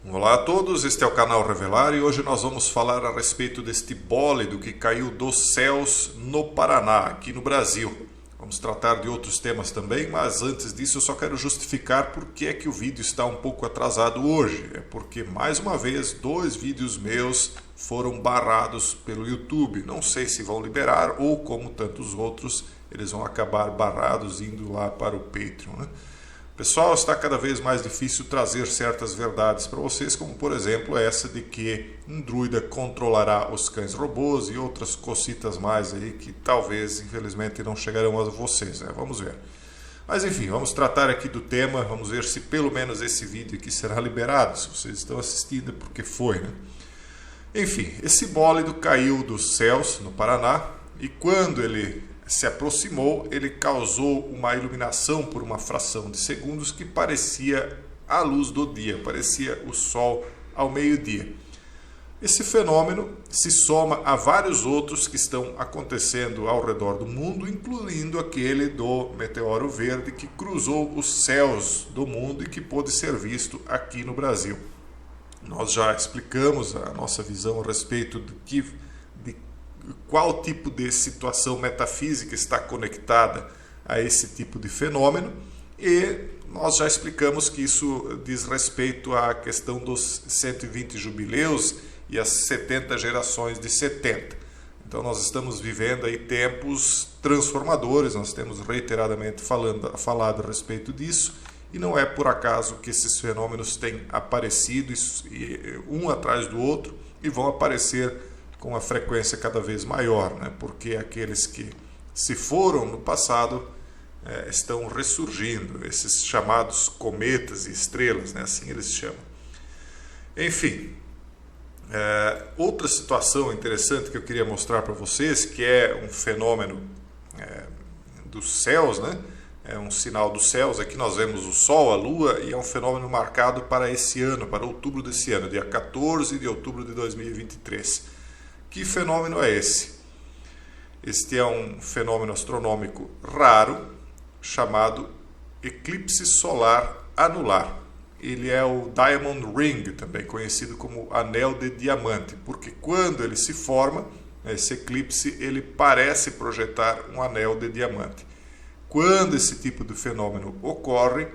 Olá a todos, este é o canal Revelar e hoje nós vamos falar a respeito deste bólido que caiu dos céus no Paraná, aqui no Brasil. Vamos tratar de outros temas também, mas antes disso eu só quero justificar por que é que o vídeo está um pouco atrasado hoje. É porque, mais uma vez, 2 vídeos meus foram barrados pelo YouTube. Não sei se vão liberar ou, como tantos outros, eles vão acabar barrados indo lá para o Patreon, né? Pessoal, está cada vez mais difícil trazer certas verdades para vocês, como por exemplo essa de que um druida controlará os cães robôs e outras cositas mais aí que talvez, infelizmente, não chegarão a vocês, né? Vamos ver. Mas enfim, vamos tratar aqui do tema, vamos ver se pelo menos esse vídeo aqui será liberado. Se vocês estão assistindo é porque foi, né? Enfim, esse bólido caiu dos céus no Paraná e quando ele se aproximou, ele causou uma iluminação por uma fração de segundos que parecia a luz do dia, parecia o sol ao meio-dia. Esse fenômeno se soma a vários outros que estão acontecendo ao redor do mundo, incluindo aquele do meteoro verde que cruzou os céus do mundo e que pôde ser visto aqui no Brasil. Nós já explicamos a nossa visão a respeito de qual tipo de situação metafísica está conectada a esse tipo de fenômeno e nós já explicamos que isso diz respeito à questão dos 120 jubileus e as 70 gerações de 70. Então nós estamos vivendo aí tempos transformadores, nós temos reiteradamente falado a respeito disso e não é por acaso que esses fenômenos têm aparecido um atrás do outro e vão aparecer com uma frequência cada vez maior, né? Porque aqueles que se foram no passado estão ressurgindo, esses chamados cometas e estrelas, né? Assim eles chamam. Enfim, outra situação interessante que eu queria mostrar para vocês, que é um fenômeno dos céus, né? É um sinal dos céus, aqui nós vemos o Sol, a Lua, e é um fenômeno marcado para esse ano, para outubro desse ano, dia 14 de outubro de 2023. Que fenômeno é esse? Este é um fenômeno astronômico raro, chamado eclipse solar anular. Ele é o Diamond Ring, também conhecido como anel de diamante, porque quando ele se forma, esse eclipse, ele parece projetar um anel de diamante. Quando esse tipo de fenômeno ocorre,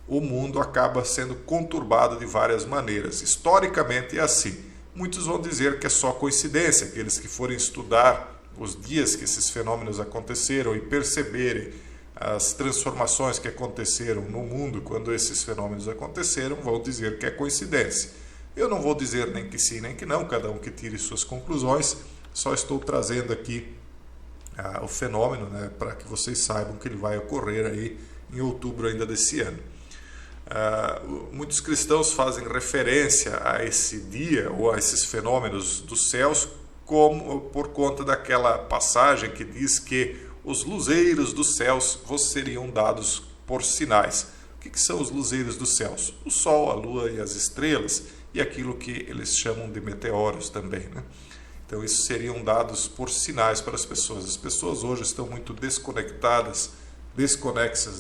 o mundo acaba sendo conturbado de várias maneiras. Historicamente é assim. Muitos vão dizer que é só coincidência, aqueles que forem estudar os dias que esses fenômenos aconteceram e perceberem as transformações que aconteceram no mundo quando esses fenômenos aconteceram, vão dizer que é coincidência. Eu não vou dizer nem que sim nem que não, cada um que tire suas conclusões, só estou trazendo aqui o fenômeno, né, para que vocês saibam que ele vai ocorrer aí em outubro ainda desse ano. Muitos cristãos fazem referência a esse dia ou a esses fenômenos dos céus como por conta daquela passagem que diz que os luzeiros dos céus vos seriam dados por sinais. O que são os luzeiros dos céus? O Sol, a Lua e as estrelas e aquilo que eles chamam de meteoros também, né? Então isso seriam dados por sinais para as pessoas. As pessoas hoje estão muito desconexas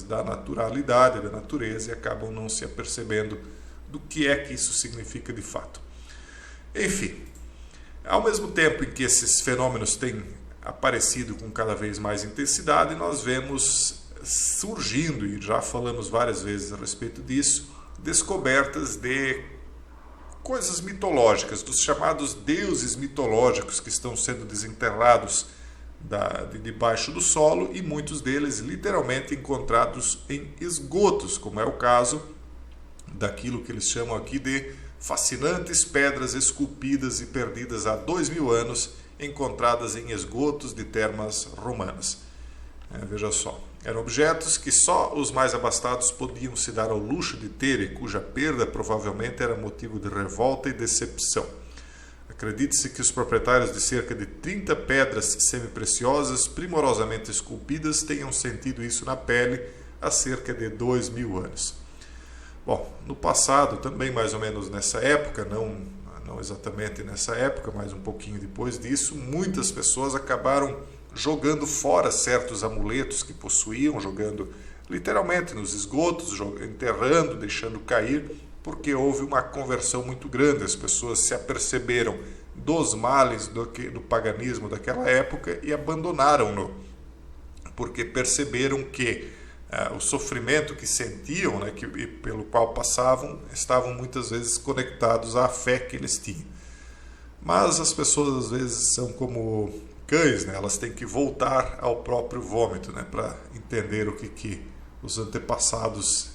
da naturalidade, da natureza e acabam não se apercebendo do que é que isso significa de fato. Enfim, ao mesmo tempo em que esses fenômenos têm aparecido com cada vez mais intensidade, nós vemos surgindo, e já falamos várias vezes a respeito disso, descobertas de coisas mitológicas, dos chamados deuses mitológicos que estão sendo desenterrados de debaixo do solo e muitos deles literalmente encontrados em esgotos, como é o caso daquilo que eles chamam aqui de fascinantes pedras esculpidas e perdidas há 2000 anos, encontradas em esgotos de termas romanas. Veja só, eram objetos que só os mais abastados podiam se dar ao luxo de ter e cuja perda provavelmente era motivo de revolta e decepção. Acredite-se que os proprietários de cerca de 30 pedras semipreciosas primorosamente esculpidas tenham sentido isso na pele há cerca de 2000 anos. Bom, no passado, também mais ou menos nessa época, não exatamente nessa época, mas um pouquinho depois disso, muitas pessoas acabaram jogando fora certos amuletos que possuíam, jogando literalmente nos esgotos, enterrando, deixando cair, porque houve uma conversão muito grande, as pessoas se aperceberam dos males do paganismo daquela época e abandonaram-no, porque perceberam que o sofrimento que sentiam, né, e pelo qual passavam, estavam muitas vezes conectados à fé que eles tinham. Mas as pessoas às vezes são como cães, né? Elas têm que voltar ao próprio vômito, né, para entender o que os antepassados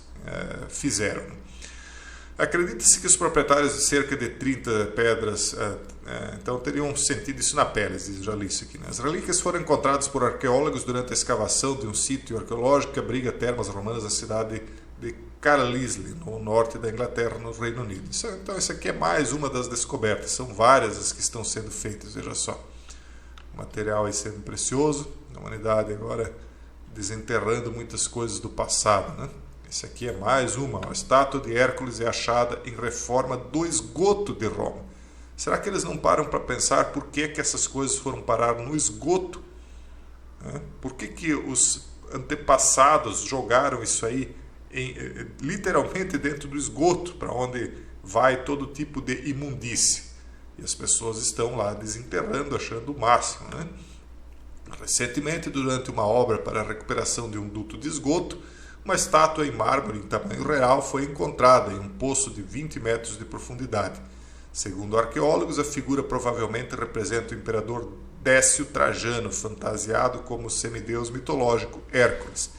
fizeram. Acredita-se que os proprietários de cerca de 30 pedras então teriam sentido isso na pele, já li isso aqui, né? As relíquias foram encontradas por arqueólogos durante a escavação de um sítio arqueológico que abriga termas romanas da cidade de Carlisle, no norte da Inglaterra, no Reino Unido. Então isso aqui é mais uma das descobertas, são várias as que estão sendo feitas, veja só. O material aí sendo precioso, a humanidade agora desenterrando muitas coisas do passado, né? Esse aqui é mais uma. A estátua de Hércules é achada em reforma do esgoto de Roma. Será que eles não param para pensar por que essas coisas foram parar no esgoto? Por que os antepassados jogaram isso aí literalmente dentro do esgoto, para onde vai todo tipo de imundície? E as pessoas estão lá desenterrando, achando o máximo, né? Recentemente, durante uma obra para a recuperação de um duto de esgoto, uma estátua em mármore em tamanho real foi encontrada em um poço de 20 metros de profundidade. Segundo arqueólogos, a figura provavelmente representa o imperador Décio Trajano, fantasiado como o semideus mitológico Hércules.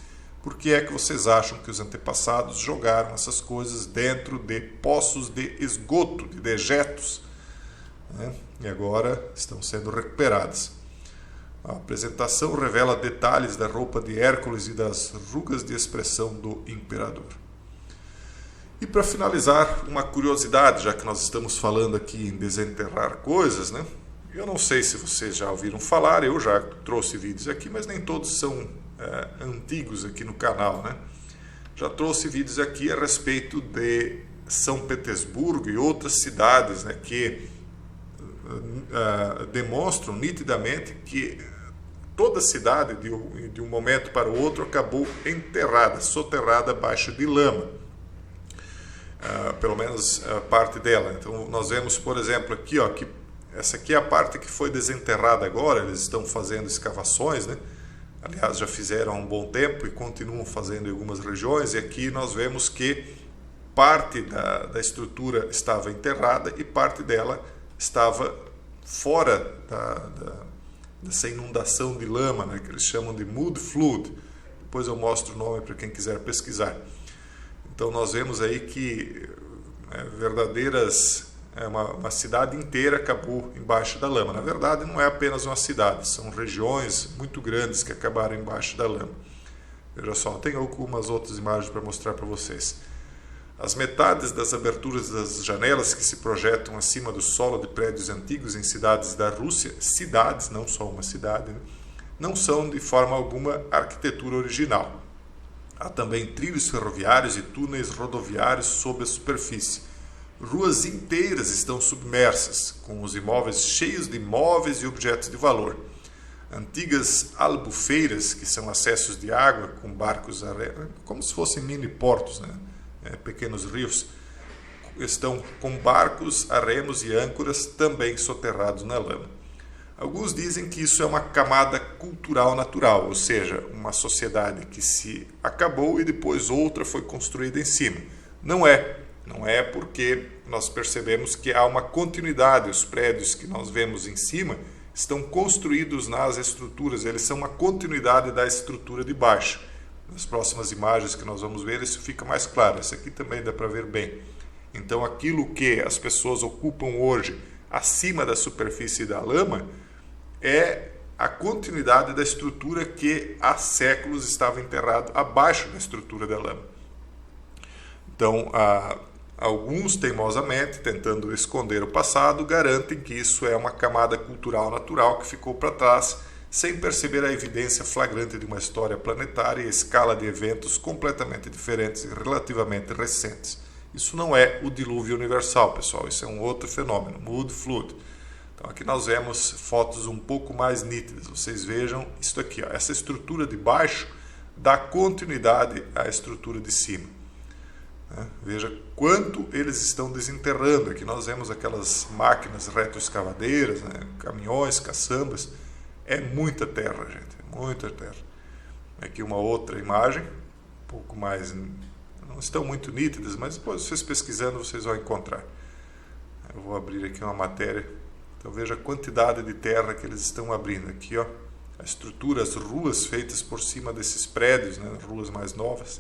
Por que é que vocês acham que os antepassados jogaram essas coisas dentro de poços de esgoto, de dejetos, né? E agora estão sendo recuperadas. A apresentação revela detalhes da roupa de Hércules e das rugas de expressão do imperador. E para finalizar, uma curiosidade, já que nós estamos falando aqui em desenterrar coisas, né? Eu não sei se vocês já ouviram falar, eu já trouxe vídeos aqui, mas nem todos são antigos aqui no canal, né? Já trouxe vídeos aqui a respeito de São Petersburgo e outras cidades, né, que demonstram nitidamente que toda a cidade, de um momento para o outro, acabou enterrada, soterrada abaixo de lama. Pelo menos parte dela. Então nós vemos, por exemplo, aqui, ó, que essa aqui é a parte que foi desenterrada agora. Eles estão fazendo escavações, né? Aliás, já fizeram há um bom tempo e continuam fazendo em algumas regiões. E aqui nós vemos que parte da estrutura estava enterrada e parte dela estava fora dessa inundação de lama, né, que eles chamam de mud flood. Depois eu mostro o nome para quem quiser pesquisar. Então nós vemos aí que uma cidade inteira acabou embaixo da lama. Na verdade, não é apenas uma cidade, são regiões muito grandes que acabaram embaixo da lama. Veja só, tem algumas outras imagens para mostrar para vocês. As metades das aberturas das janelas que se projetam acima do solo de prédios antigos em cidades da Rússia, cidades, não só uma cidade, né, não são de forma alguma arquitetura original. Há também trilhos ferroviários e túneis rodoviários sob a superfície. Ruas inteiras estão submersas, com os imóveis cheios de móveis e objetos de valor. Antigas albufeiras, que são acessos de água com barcos, como se fossem mini portos, né? Pequenos rios, estão com barcos a remos e âncoras também soterrados na lama. Alguns dizem que isso é uma camada cultural natural, ou seja, uma sociedade que se acabou e depois outra foi construída em cima. Não é porque nós percebemos que há uma continuidade. Os prédios que nós vemos em cima estão construídos nas estruturas, eles são uma continuidade da estrutura de baixo. Nas próximas imagens que nós vamos ver, isso fica mais claro. Essa aqui também dá para ver bem. Então, aquilo que as pessoas ocupam hoje acima da superfície da lama é a continuidade da estrutura que há séculos estava enterrado abaixo da estrutura da lama. Então, alguns, teimosamente, tentando esconder o passado, garantem que isso é uma camada cultural natural que ficou para trás, sem perceber a evidência flagrante de uma história planetária e a escala de eventos completamente diferentes e relativamente recentes. Isso não é o dilúvio universal, pessoal, isso é um outro fenômeno, mud flood. Então aqui nós vemos fotos um pouco mais nítidas. Vocês vejam isso aqui, ó. Essa estrutura de baixo dá continuidade à estrutura de cima. Veja quanto eles estão desenterrando. Aqui nós vemos aquelas máquinas retroescavadeiras, caminhões, caçambas. É muita terra, gente, muita terra. Aqui uma outra imagem, um pouco mais, não estão muito nítidas, mas depois vocês pesquisando vocês vão encontrar. Eu vou abrir aqui uma matéria. Então veja a quantidade de terra que eles estão abrindo. Aqui, ó, a estrutura, as ruas feitas por cima desses prédios, ruas mais novas.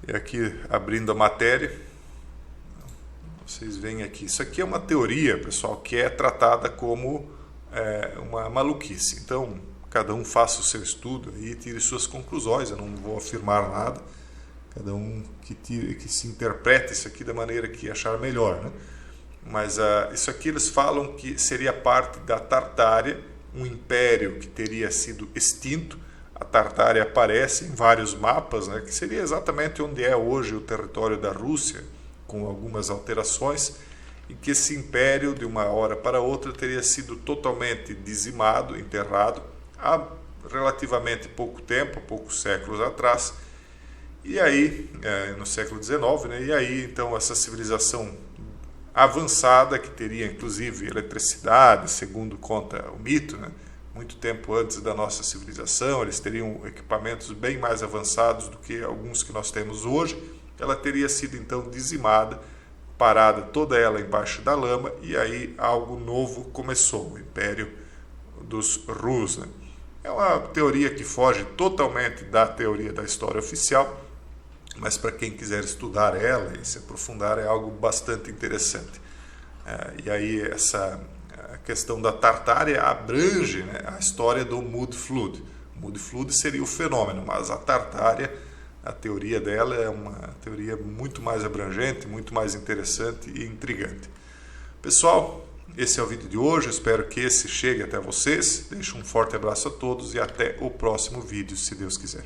E aqui, abrindo a matéria, vocês veem aqui. Isso aqui é uma teoria, pessoal, que é tratada como uma maluquice. Então, cada um faça o seu estudo e tire suas conclusões. Eu não vou afirmar nada. Cada um que se interprete isso aqui da maneira que achar melhor, Mas isso aqui eles falam que seria parte da Tartária, um império que teria sido extinto. A Tartária aparece em vários mapas, que seria exatamente onde é hoje o território da Rússia, com algumas alterações, e que esse império, de uma hora para outra, teria sido totalmente dizimado, enterrado, há relativamente pouco tempo, poucos séculos atrás, e aí, no século XIX, e aí então essa civilização avançada, que teria inclusive eletricidade, segundo conta o mito, muito tempo antes da nossa civilização, eles teriam equipamentos bem mais avançados do que alguns que nós temos hoje. Ela teria sido então dizimada, parada toda ela embaixo da lama, e aí algo novo começou, o Império dos Rus. É uma teoria que foge totalmente da teoria da história oficial, mas para quem quiser estudar ela e se aprofundar é algo bastante interessante. E aí a questão da Tartária abrange a história do Mud Flood. O Mud Flood seria o fenômeno, mas a Tartária, a teoria dela é uma teoria muito mais abrangente, muito mais interessante e intrigante. Pessoal, esse é o vídeo de hoje, eu espero que esse chegue até vocês. Deixo um forte abraço a todos e até o próximo vídeo, se Deus quiser.